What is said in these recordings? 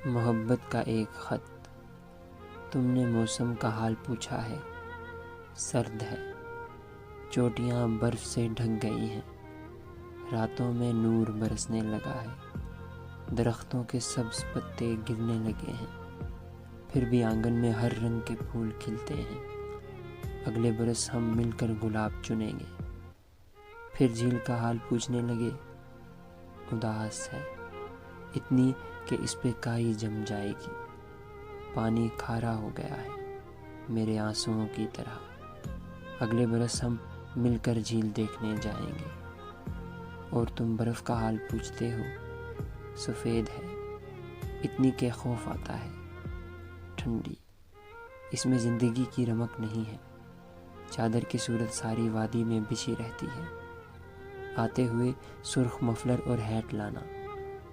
محبت کا ایک خط۔ تم نے موسم کا حال پوچھا ہے، سرد ہے، چوٹیاں برف سے ڈھک گئی ہیں، راتوں میں نور برسنے لگا ہے، درختوں کے سبز پتے گرنے لگے ہیں، پھر بھی آنگن میں ہر رنگ کے پھول کھلتے ہیں۔ اگلے برس ہم مل کر گلاب چنیں گے۔ پھر جھیل کا حال پوچھنے لگے، اداس ہے، اتنی کہ اس پہ کائی جم جائے گی، پانی کھارا ہو گیا ہے میرے آنسوؤں کی طرح۔ اگلے برس ہم مل کر جھیل دیکھنے جائیں گے۔ اور تم برف کا حال پوچھتے ہو، سفید ہے، اتنی کہ خوف آتا ہے، ٹھنڈی، اس میں زندگی کی رمق نہیں ہے، چادر کی صورت ساری وادی میں بچھی رہتی ہے۔ آتے ہوئے سرخ مفلر اور ہیٹ لانا،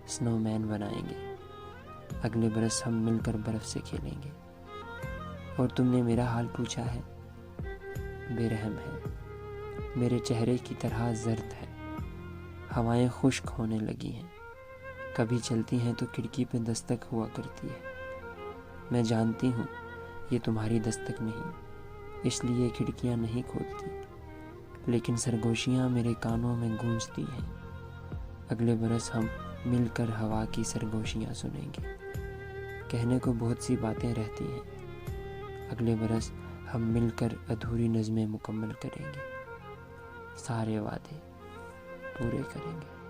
سنو مین بنائیں گے۔ اگلے برس ہم مل کر برف سے کھیلیں گے۔ اور تم نے میرا حال پوچھا ہے، بے رحم ہے، میرے چہرے کی طرح زرد ہے، ہوائیں خشک ہونے لگی ہیں، کبھی چلتی ہیں تو کھڑکی پہ دستک ہوا کرتی ہے۔ میں جانتی ہوں یہ تمہاری دستک نہیں، اس لیے کھڑکیاں نہیں کھولتی، لیکن سرگوشیاں میرے کانوں میں گونجتی ہیں۔ اگلے برس ہم مل کر ہوا کی سرگوشیاں سنیں گے۔ کہنے کو بہت سی باتیں رہتی ہیں، اگلے برس ہم مل کر ادھوری نظمیں مکمل کریں گے، سارے وعدے پورے کریں گے۔